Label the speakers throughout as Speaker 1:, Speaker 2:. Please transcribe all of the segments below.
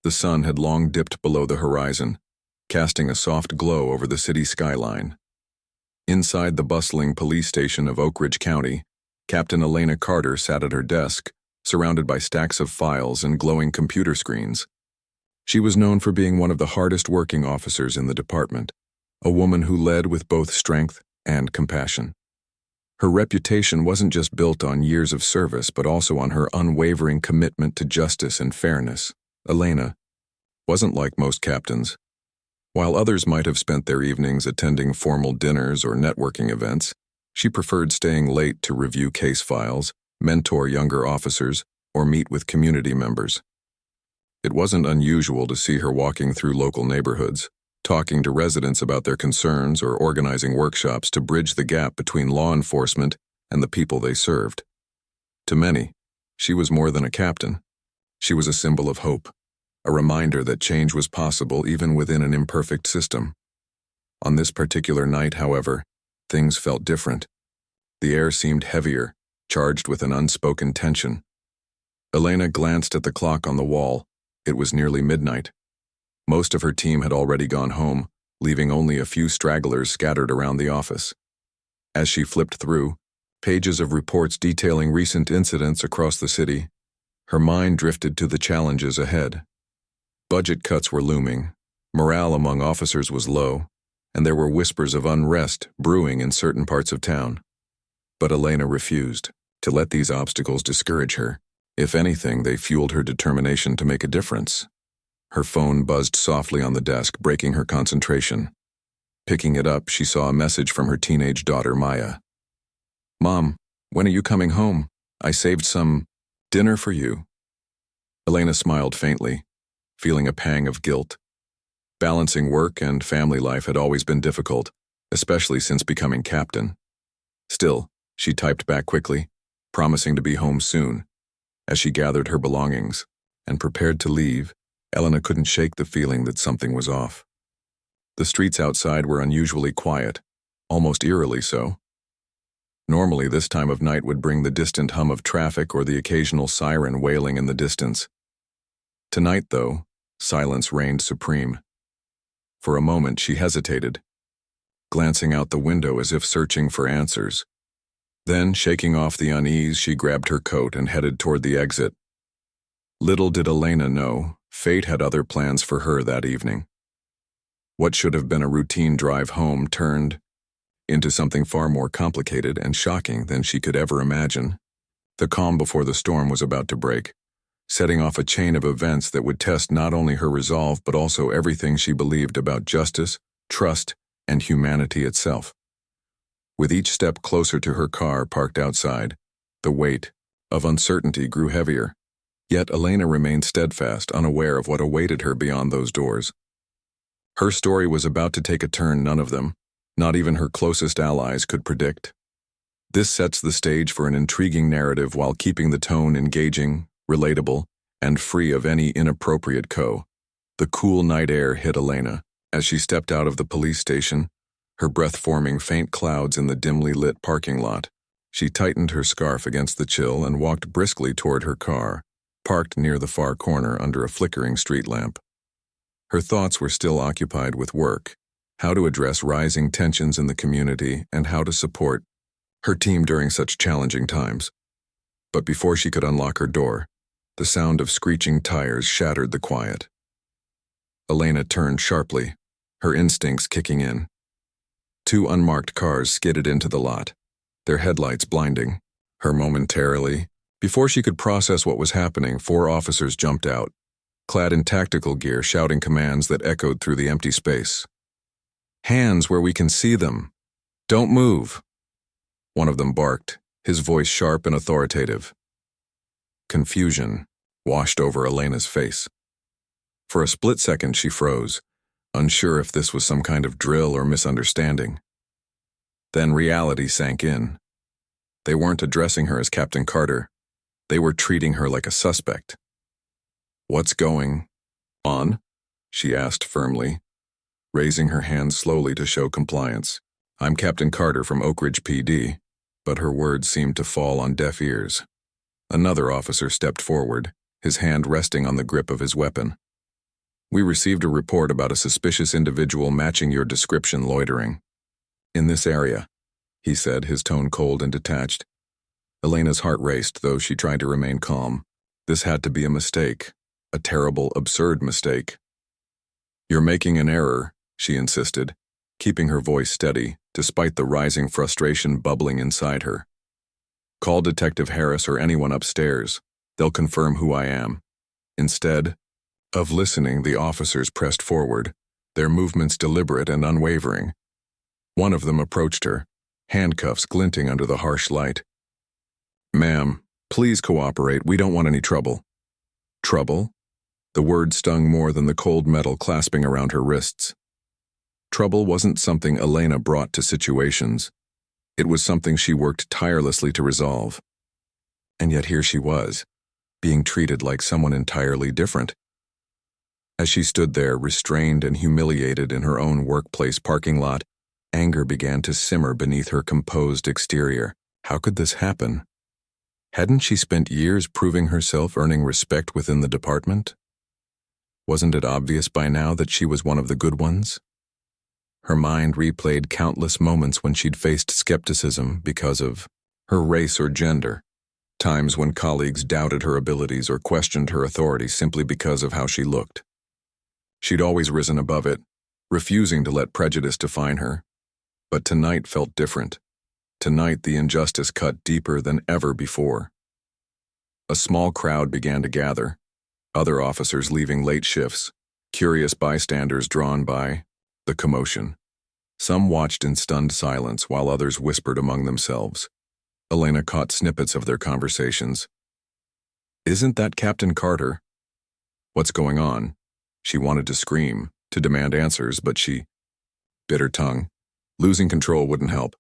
Speaker 1: The sun had long dipped below the horizon, casting a soft glow over the city skyline. Inside the bustling police station of Oak Ridge County, Captain Elena Carter sat at her desk, surrounded by stacks of files and glowing computer screens. She was known for being one of the hardest-working officers in the department, a woman who led with both strength and compassion. Her reputation wasn't just built on years of service, but also on her unwavering commitment to justice and fairness. Elena wasn't like most captains. While others might have spent their evenings attending formal dinners or networking events, she preferred staying late to review case files, mentor younger officers, or meet with community members. It wasn't unusual to see her walking through local neighborhoods, talking to residents about their concerns or organizing workshops to bridge the gap between law enforcement and the people they served. To many, she was more than a captain. She was a symbol of hope, a reminder that change was possible even within an imperfect system. On this particular night, however, things felt different. The air seemed heavier, charged with an unspoken tension. Elena glanced at the clock on the wall. It was nearly midnight. Most of her team had already gone home, leaving only a few stragglers scattered around the office. As she flipped through pages of reports detailing recent incidents across the city, her mind drifted to the challenges ahead. Budget cuts were looming, morale among officers was low, and there were whispers of unrest brewing in certain parts of town. But Elena refused to let these obstacles discourage her. If anything, they fueled her determination to make a difference. Her phone buzzed softly on the desk, breaking her concentration. Picking it up, she saw a message from her teenage daughter, Maya. "Mom, when are you coming home? I saved some dinner for you." Elena smiled faintly, feeling a pang of guilt. Balancing work and family life had always been difficult, especially since becoming captain. Still, she typed back quickly, promising to be home soon. As she gathered her belongings and prepared to leave, Elena couldn't shake the feeling that something was off. The streets outside were unusually quiet, almost eerily so. Normally, this time of night would bring the distant hum of traffic or the occasional siren wailing in the distance. Tonight, though, silence reigned supreme. For a moment, she hesitated, glancing out the window as if searching for answers. Then, shaking off the unease, she grabbed her coat and headed toward the exit. Little did Elena know, fate had other plans for her that evening. What should have been a routine drive home turned into something far more complicated and shocking than she could ever imagine. The calm before the storm was about to break, setting off a chain of events that would test not only her resolve but also everything she believed about justice, trust, and humanity itself. With each step closer to her car parked outside, the weight of uncertainty grew heavier. Yet Elena remained steadfast, unaware of what awaited her beyond those doors. Her story was about to take a turn none of them, not even her closest allies, could predict. This sets the stage for an intriguing narrative while keeping the tone engaging, relatable, and free of any inappropriate The cool night air hit Elena as she stepped out of the police station, her breath forming faint clouds in the dimly lit parking lot. She tightened her scarf against the chill and walked briskly toward her car, parked near the far corner under a flickering street lamp. Her thoughts were still occupied with work, how to address rising tensions in the community and how to support her team during such challenging times. But before she could unlock her door, the sound of screeching tires shattered the quiet. Elena turned sharply, her instincts kicking in. Two unmarked cars skidded into the lot, their headlights blinding her momentarily. Before she could process what was happening, 4 officers jumped out, clad in tactical gear, shouting commands that echoed through the empty space. "Hands where we can see them. Don't move." One of them barked, his voice sharp and authoritative. Confusion washed over Elena's face. For a split second, she froze, unsure if this was some kind of drill or misunderstanding. Then reality sank in. They weren't addressing her as Captain Carter. They were treating her like a suspect. "What's going on?" she asked firmly, raising her hand slowly to show compliance. "I'm Captain Carter from Oak Ridge PD," but her words seemed to fall on deaf ears. Another officer stepped forward, his hand resting on the grip of his weapon. We received a report about a suspicious individual matching your description loitering in this area, he said, his tone cold and detached. Elena's heart raced, though she tried to remain calm. This had to be a mistake, a terrible, absurd mistake. You're making an error, she insisted, keeping her voice steady, despite the rising frustration bubbling inside her. Call Detective Harris or anyone upstairs. They'll confirm who I am. Instead of listening, the officers pressed forward, their movements deliberate and unwavering. One of them approached her, handcuffs glinting under the harsh light. Ma'am, please cooperate. We don't want any trouble. Trouble? The word stung more than the cold metal clasping around her wrists. Trouble wasn't something Elena brought to situations. It was something she worked tirelessly to resolve. And yet here she was, being treated like someone entirely different. As she stood there, restrained and humiliated in her own workplace parking lot, anger began to simmer beneath her composed exterior. How could this happen? Hadn't she spent years proving herself, earning respect within the department? Wasn't it obvious by now that she was one of the good ones? Her mind replayed countless moments when she'd faced skepticism because of her race or gender, times when colleagues doubted her abilities or questioned her authority simply because of how she looked. She'd always risen above it, refusing to let prejudice define her. But tonight felt different. Tonight the injustice cut deeper than ever before. A small crowd began to gather, other officers leaving late shifts, curious bystanders drawn by the commotion. Some watched in stunned silence while others whispered among themselves. Elena caught snippets of their conversations. Isn't that Captain Carter? What's going on? She wanted to scream, to demand answers, but she bit her tongue. Losing control wouldn't help.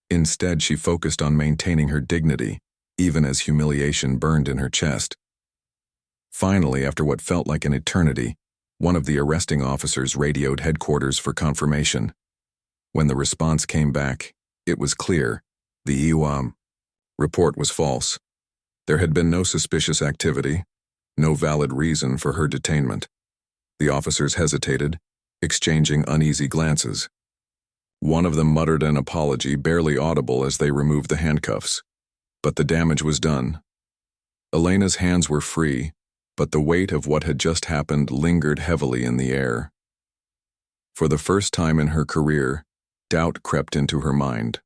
Speaker 1: Instead, she focused on maintaining her dignity, even as humiliation burned in her chest. Finally, after what felt like an eternity, one of the arresting officers radioed headquarters for confirmation. When the response came back, it was clear. The EWAM report was false. There had been no suspicious activity, no valid reason for her detainment. The officers hesitated, exchanging uneasy glances. One of them muttered an apology, barely audible as they removed the handcuffs. But the damage was done. Elena's hands were free, but the weight of what had just happened lingered heavily in the air. For the first time in her career, doubt crept into her mind.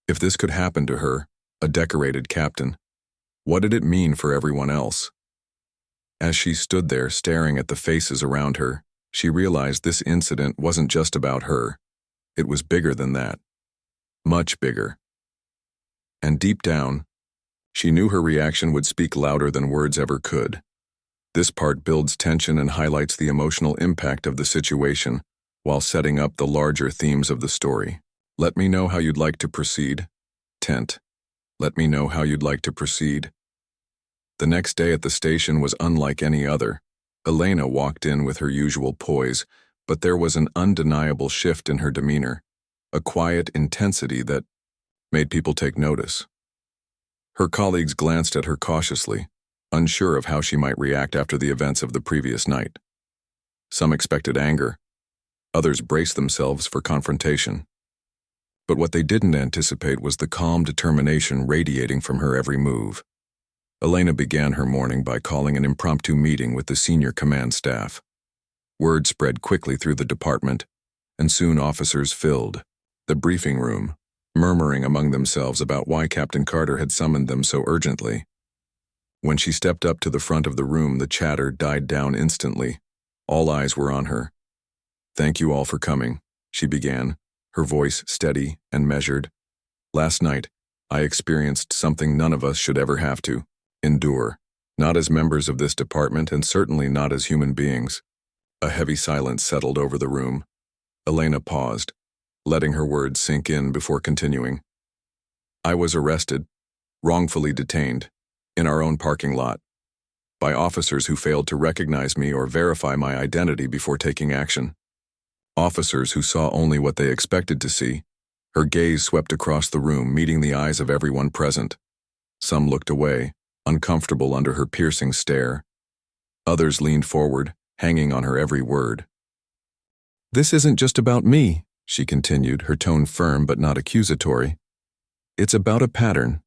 Speaker 1: If this could happen to her, a decorated captain, what did it mean for everyone else? As she stood there staring at the faces around her, she realized this incident wasn't just about her. It was bigger than that. Much bigger. And deep down, she knew her reaction would speak louder than words ever could. This part builds tension and highlights the emotional impact of the situation, while setting up the larger themes of the story. Let me know how you'd like to proceed. Tent. Let me know how you'd like to proceed. The next day at the station was unlike any other. Elena walked in with her usual poise, but there was an undeniable shift in her demeanor, a quiet intensity that made people take notice. Her colleagues glanced at her cautiously, unsure of how she might react after the events of the previous night. Some expected anger. Others braced themselves for confrontation. But what they didn't anticipate was the calm determination radiating from her every move. Elena began her morning by calling an impromptu meeting with the senior command staff. Word spread quickly through the department, and soon officers filled the briefing room, murmuring among themselves about why Captain Carter had summoned them so urgently. When she stepped up to the front of the room, the chatter died down instantly. All eyes were on her. Thank you all for coming, she began, her voice steady and measured. Last night, I experienced something none of us should ever have to endure, not as members of this department and certainly not as human beings. A heavy silence settled over the room. Elena paused, letting her words sink in before continuing. I was arrested, wrongfully detained, in our own parking lot, by officers who failed to recognize me or verify my identity before taking action. Officers who saw only what they expected to see. Her gaze swept across the room, meeting the eyes of everyone present. Some looked away, uncomfortable under her piercing stare. Others leaned forward, hanging on her every word. "This isn't just about me," she continued, her tone firm but not accusatory. "It's about a pattern,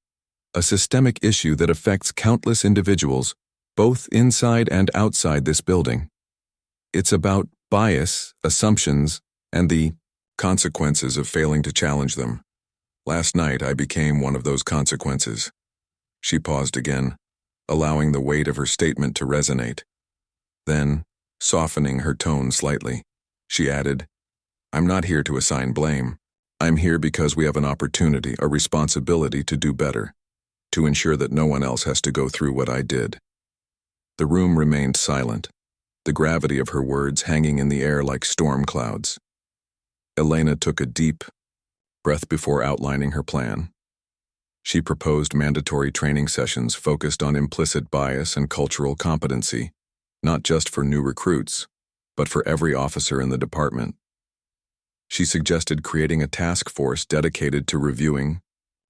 Speaker 1: a systemic issue that affects countless individuals, both inside and outside this building. It's about bias, assumptions, and the consequences of failing to challenge them. Last night I became one of those consequences." She paused again, allowing the weight of her statement to resonate. Then, softening her tone slightly, she added, "I'm not here to assign blame. I'm here because we have an opportunity, a responsibility to do better, to ensure that no one else has to go through what I did." The room remained silent, the gravity of her words hanging in the air like storm clouds. Elena took a deep breath before outlining her plan. She proposed mandatory training sessions focused on implicit bias and cultural competency, not just for new recruits, but for every officer in the department. She suggested creating a task force dedicated to reviewing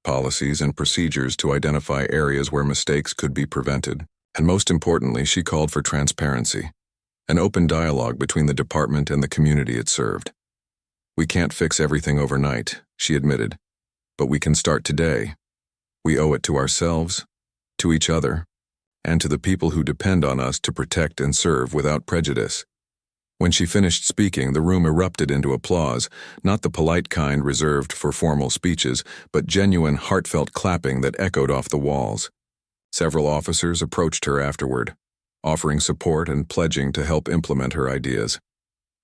Speaker 1: policies and procedures to identify areas where mistakes could be prevented. And most importantly, she called for transparency, an open dialogue between the department and the community it served. "We can't fix everything overnight," she admitted, "but we can start today. We owe it to ourselves, to each other, and to the people who depend on us to protect and serve without prejudice." When she finished speaking, the room erupted into applause, not the polite kind reserved for formal speeches, but genuine, heartfelt clapping that echoed off the walls. Several officers approached her afterward, offering support and pledging to help implement her ideas.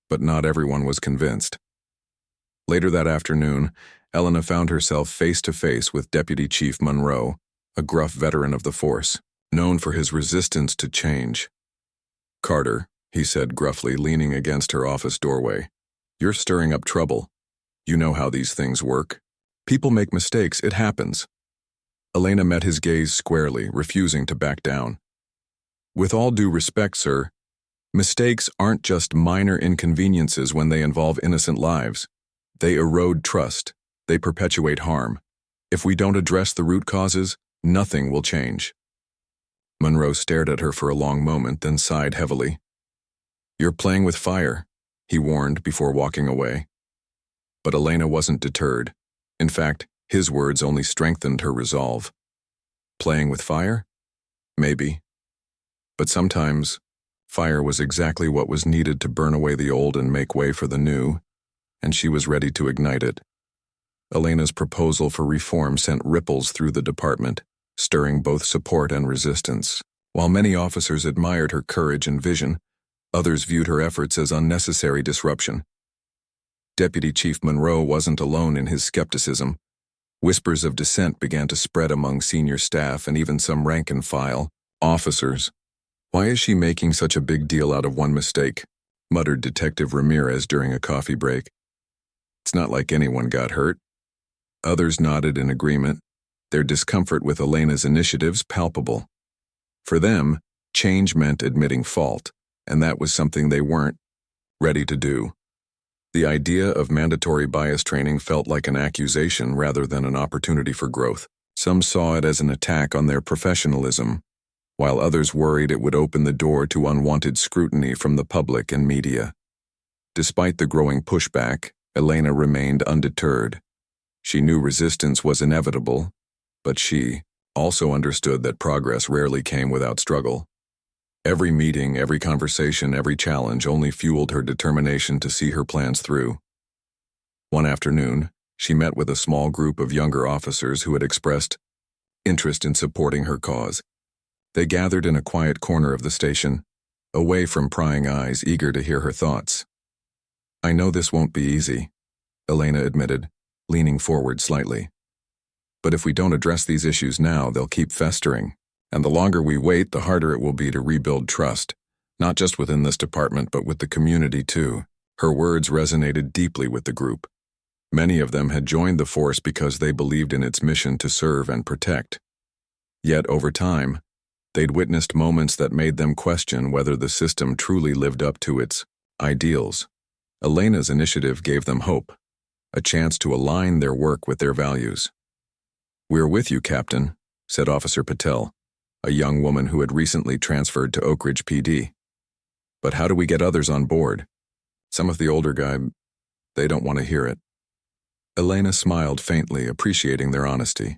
Speaker 1: But not everyone was convinced. Later that afternoon, Elena found herself face-to-face with Deputy Chief Monroe, a gruff veteran of the force, known for his resistance to change. "Carter," he said gruffly, leaning against her office doorway, "you're stirring up trouble. You know how these things work. People make mistakes, it happens." Elena met his gaze squarely, refusing to back down. "With all due respect, sir, mistakes aren't just minor inconveniences when they involve innocent lives. They erode trust. They perpetuate harm. If we don't address the root causes, nothing will change." Monroe stared at her for a long moment, then sighed heavily. "You're playing with fire," he warned before walking away. But Elena wasn't deterred. In fact, his words only strengthened her resolve. Playing with fire? Maybe. But sometimes, fire was exactly what was needed to burn away the old and make way for the new, and she was ready to ignite it. Elena's proposal for reform sent ripples through the department, stirring both support and resistance. While many officers admired her courage and vision, others viewed her efforts as unnecessary disruption. Deputy Chief Monroe wasn't alone in his skepticism. Whispers of dissent began to spread among senior staff and even some rank-and-file officers. "Why is she making such a big deal out of one mistake?" muttered Detective Ramirez during a coffee break. "It's not like anyone got hurt." Others nodded in agreement, their discomfort with Elena's initiatives palpable. For them, change meant admitting fault, and that was something they weren't ready to do. The idea of mandatory bias training felt like an accusation rather than an opportunity for growth. Some saw it as an attack on their professionalism, while others worried it would open the door to unwanted scrutiny from the public and media. Despite the growing pushback, Elena remained undeterred. She knew resistance was inevitable, but she also understood that progress rarely came without struggle. Every meeting, every conversation, every challenge only fueled her determination to see her plans through. One afternoon, she met with a small group of younger officers who had expressed interest in supporting her cause. They gathered in a quiet corner of the station, away from prying eyes, eager to hear her thoughts. "I know this won't be easy," Elena admitted, leaning forward slightly. "But if we don't address these issues now, they'll keep festering. And the longer we wait, the harder it will be to rebuild trust, not just within this department, but with the community too." Her words resonated deeply with the group. Many of them had joined the force because they believed in its mission to serve and protect. Yet, over time, they'd witnessed moments that made them question whether the system truly lived up to its ideals. Elena's initiative gave them hope, a chance to align their work with their values. "We're with you, Captain," said Officer Patel, a young woman who had recently transferred to Oak Ridge PD. But how do we get others on board? Some of the older they don't want to hear it. Elena smiled faintly, appreciating their honesty.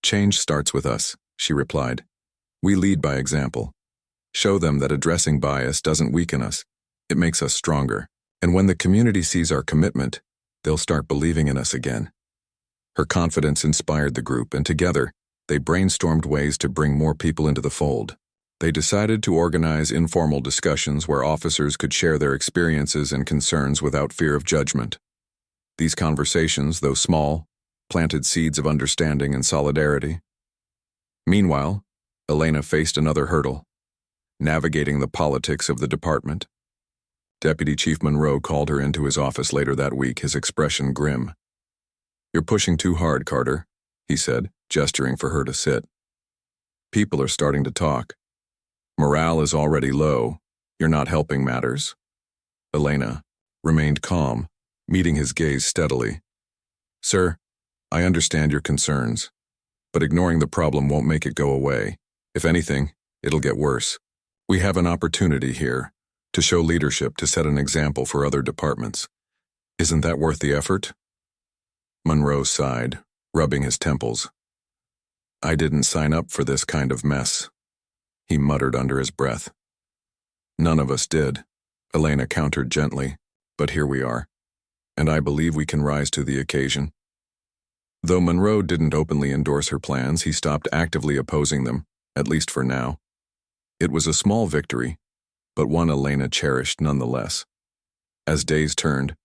Speaker 1: Change starts with us, she replied. We lead by example. Show them that addressing bias doesn't weaken us. It makes us stronger. And when the community sees our commitment, they'll start believing in us again. Her confidence inspired the group, and together, they brainstormed ways to bring more people into the fold. They decided to organize informal discussions where officers could share their experiences and concerns without fear of judgment. These conversations, though small, planted seeds of understanding and solidarity. Meanwhile, Elena faced another hurdle: navigating the politics of the department. Deputy Chief Monroe called her into his office later that week, his expression grim. "You're pushing too hard, Carter," he said, gesturing for her to sit. "People are starting to talk. Morale is already low. You're not helping matters." Elena remained calm, meeting his gaze steadily. "Sir, I understand your concerns, but ignoring the problem won't make it go away. If anything, it'll get worse. We have an opportunity here to show leadership, to set an example for other departments. Isn't that worth the effort?" Monroe sighed, rubbing his temples. "I didn't sign up for this kind of mess," he muttered under his breath. "None of us did," Elena countered gently, "but here we are, and I believe we can rise to the occasion." Though Monroe didn't openly endorse her plans, he stopped actively opposing them, at least for now. It was a small victory, but one Elena cherished nonetheless. As days turned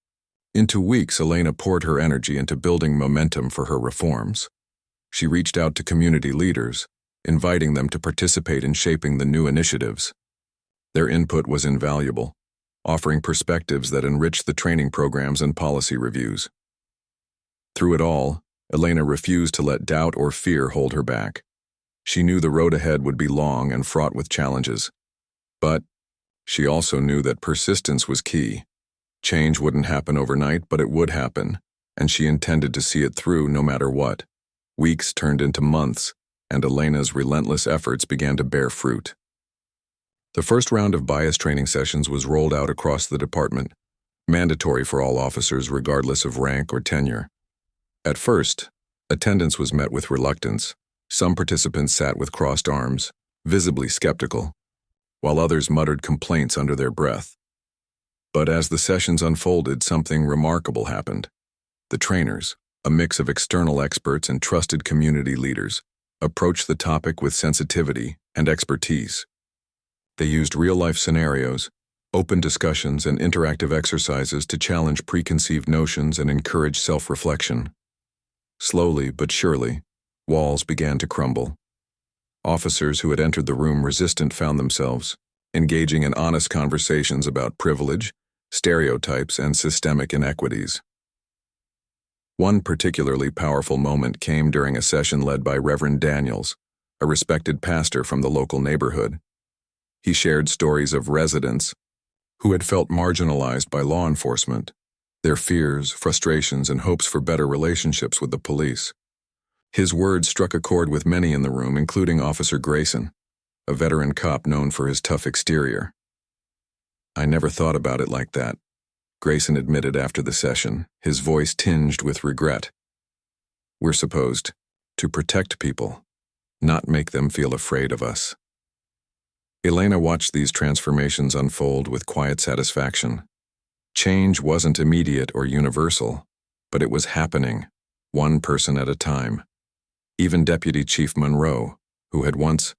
Speaker 1: into weeks, Elena poured her energy into building momentum for her reforms. She reached out to community leaders, inviting them to participate in shaping the new initiatives. Their input was invaluable, offering perspectives that enriched the training programs and policy reviews. Through it all, Elena refused to let doubt or fear hold her back. She knew the road ahead would be long and fraught with challenges. But she also knew that persistence was key. Change wouldn't happen overnight, but it would happen, and she intended to see it through no matter what. Weeks turned into months, and Elena's relentless efforts began to bear fruit. The first round of bias training sessions was rolled out across the department, mandatory for all officers regardless of rank or tenure. At first, attendance was met with reluctance. Some participants sat with crossed arms, visibly skeptical, while others muttered complaints under their breath. But as the sessions unfolded, something remarkable happened. The trainers, a mix of external experts and trusted community leaders, approached the topic with sensitivity and expertise. They used real-life scenarios, open discussions, and interactive exercises to challenge preconceived notions and encourage self-reflection. Slowly but surely, walls began to crumble. Officers who had entered the room resistant found themselves engaging in honest conversations about privilege, stereotypes, and systemic inequities. One particularly powerful moment came during a session led by Reverend Daniels, a respected pastor from the local neighborhood. He shared stories of residents who had felt marginalized by law enforcement, their fears, frustrations, and hopes for better relationships with the police. His words struck a chord with many in the room, including Officer Grayson, a veteran cop known for his tough exterior. "I never thought about it like that," Grayson admitted after the session, his voice tinged with regret. "We're supposed to protect people, not make them feel afraid of us." Elena watched these transformations unfold with quiet satisfaction. Change wasn't immediate or universal, but it was happening, one person at a time. Even Deputy Chief Monroe, who had once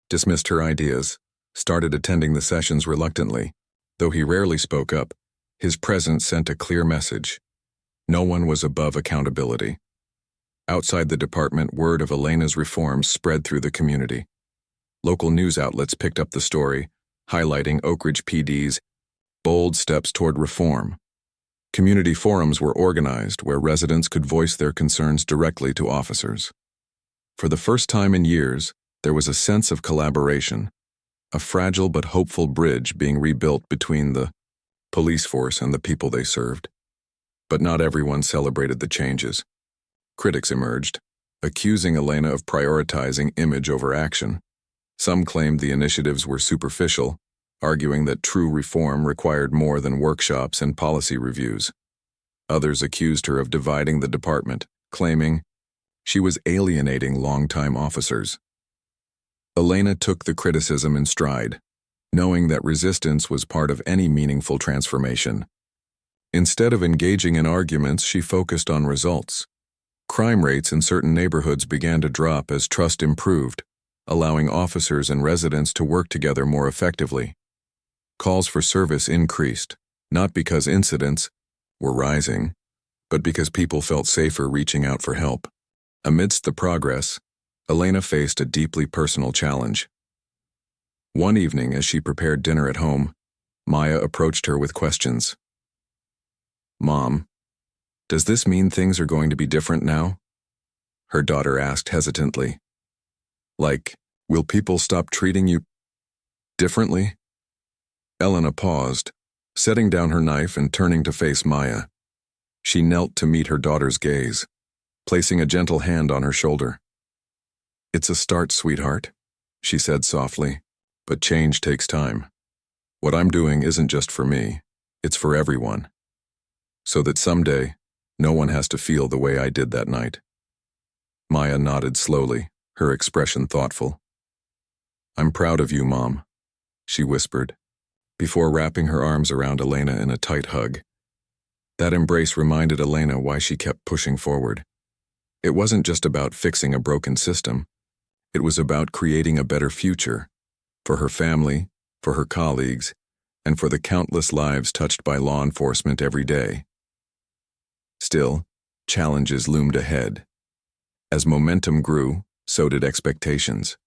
Speaker 1: dismissed her ideas, started attending the sessions reluctantly. Though he rarely spoke up, his presence sent a clear message. No one was above accountability. Outside the department, word of Elena's reforms spread through the community. Local news outlets picked up the story, highlighting Oak Ridge PD's bold steps toward reform. Community forums were organized where residents could voice their concerns directly to officers. For the first time in years, there was a sense of collaboration, a fragile but hopeful bridge being rebuilt between the police force and the people they served. But not everyone celebrated the changes. Critics emerged, accusing Elena of prioritizing image over action. Some claimed the initiatives were superficial, arguing that true reform required more than workshops and policy reviews. Others accused her of dividing the department, claiming she was alienating longtime officers. Elena took the criticism in stride, knowing that resistance was part of any meaningful transformation. Instead of engaging in arguments, she focused on results. Crime rates in certain neighborhoods began to drop as trust improved, allowing officers and residents to work together more effectively. Calls for service increased, not because incidents were rising, but because people felt safer reaching out for help. Amidst the progress, Elena faced a deeply personal challenge. One evening, as she prepared dinner at home, Maya approached her with questions. "Mom, does this mean things are going to be different now?" her daughter asked hesitantly. "Like, will people stop treating you differently?" Elena paused, setting down her knife and turning to face Maya. She knelt to meet her daughter's gaze, placing a gentle hand on her shoulder. "It's a start, sweetheart," she said softly, "but change takes time. What I'm doing isn't just for me, it's for everyone. So that someday, no one has to feel the way I did that night." Maya nodded slowly, her expression thoughtful. "I'm proud of you, Mom," she whispered, before wrapping her arms around Elena in a tight hug. That embrace reminded Elena why she kept pushing forward. It wasn't just about fixing a broken system. It was about creating a better future, for her family, for her colleagues, and for the countless lives touched by law enforcement every day. Still, challenges loomed ahead. As momentum grew, so did expectations.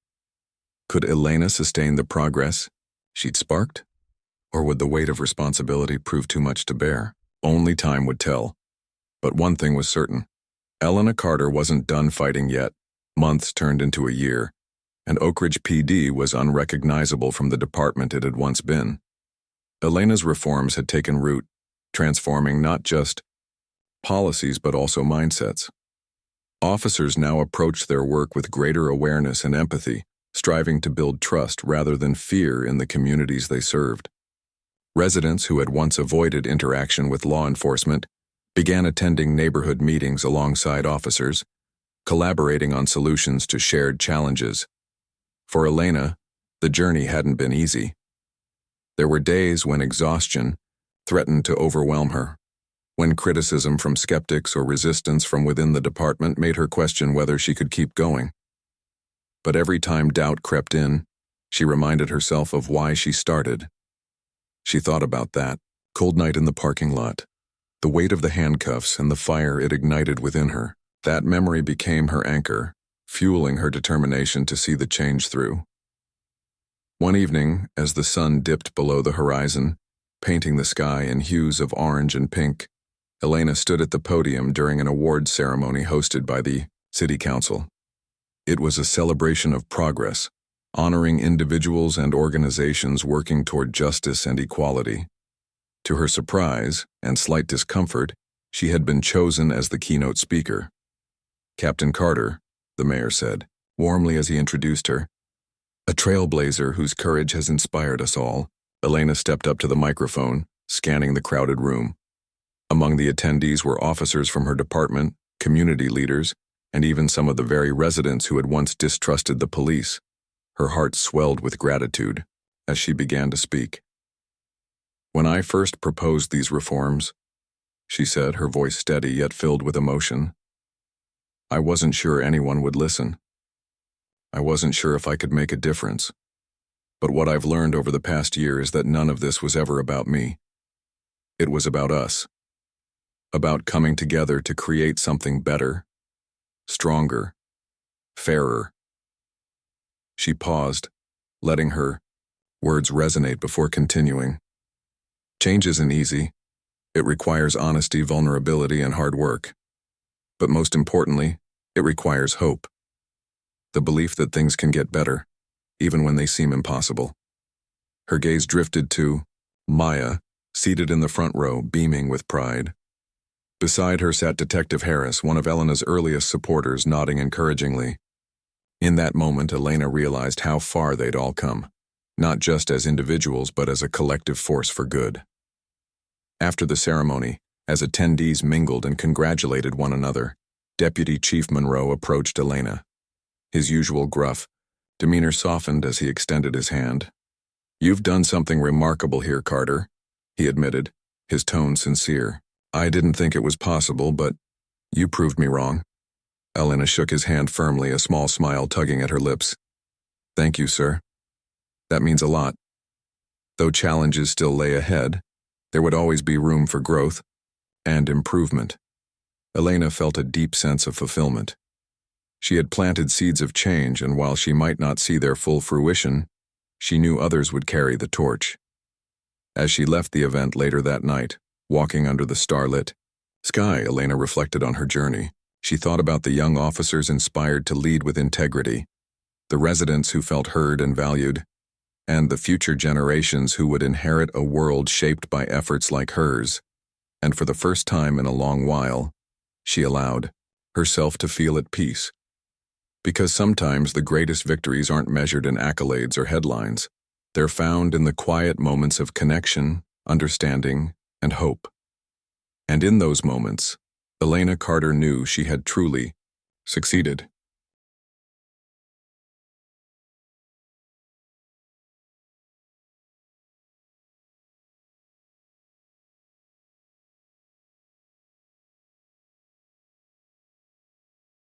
Speaker 1: Could Elena sustain the progress she'd sparked? Or would the weight of responsibility prove too much to bear? Only time would tell. But one thing was certain. Elena Carter wasn't done fighting yet. Months turned into a year, and Oak Ridge PD was unrecognizable from the department it had once been. Elena's reforms had taken root, transforming not just policies but also mindsets. Officers now approached their work with greater awareness and empathy, striving to build trust rather than fear in the communities they served. Residents who had once avoided interaction with law enforcement began attending neighborhood meetings alongside officers, collaborating on solutions to shared challenges. For Elena, the journey hadn't been easy. There were days when exhaustion threatened to overwhelm her, when criticism from skeptics or resistance from within the department made her question whether she could keep going. But every time doubt crept in, she reminded herself of why she started. She thought about that cold night in the parking lot, the weight of the handcuffs and the fire it ignited within her. That memory became her anchor, fueling her determination to see the change through. One evening, as the sun dipped below the horizon, painting the sky in hues of orange and pink, Elena stood at the podium during an awards ceremony hosted by the City Council. It was a celebration of progress, honoring individuals and organizations working toward justice and equality. To her surprise and slight discomfort, she had been chosen as the keynote speaker. "Captain Carter," the mayor said, warmly as he introduced her. "A trailblazer whose courage has inspired us all." Elena stepped up to the microphone, scanning the crowded room. Among the attendees were officers from her department, community leaders, and even some of the very residents who had once distrusted the police. Her heart swelled with gratitude as she began to speak. "When I first proposed these reforms," she said, her voice steady yet filled with emotion, "I wasn't sure anyone would listen. I wasn't sure if I could make a difference. But what I've learned over the past year is that none of this was ever about me. It was about us. About coming together to create something better, stronger, fairer." She paused, letting her words resonate before continuing. "Change isn't easy. It requires honesty, vulnerability, and hard work. But most importantly, it requires hope. The belief that things can get better, even when they seem impossible." Her gaze drifted to Maya, seated in the front row, beaming with pride. Beside her sat Detective Harris, one of Elena's earliest supporters, nodding encouragingly. In that moment, Elena realized how far they'd all come. not just as individuals but as a collective force for good. After the ceremony, as attendees mingled and congratulated one another, Deputy Chief Monroe approached Elena. His usual gruff demeanor softened as he extended his hand. "You've done something remarkable here, Carter," he admitted, his tone sincere. "I didn't think it was possible, but you proved me wrong." Elena shook his hand firmly, a small smile tugging at her lips. "Thank you, sir. That means a lot. Though challenges still lay ahead, there would always be room for growth and improvement." Elena felt a deep sense of fulfillment. She had planted seeds of change, and while she might not see their full fruition, she knew others would carry the torch. As she left the event later that night, walking under the starlit sky, Elena reflected on her journey. She thought about the young officers inspired to lead with integrity, the residents who felt heard and valued, and the future generations who would inherit a world shaped by efforts like hers. And for the first time in a long while, she allowed herself to feel at peace. Because sometimes the greatest victories aren't measured in accolades or headlines. They're found in the quiet moments of connection, understanding, and hope. And in those moments, Elena Carter knew she had truly succeeded.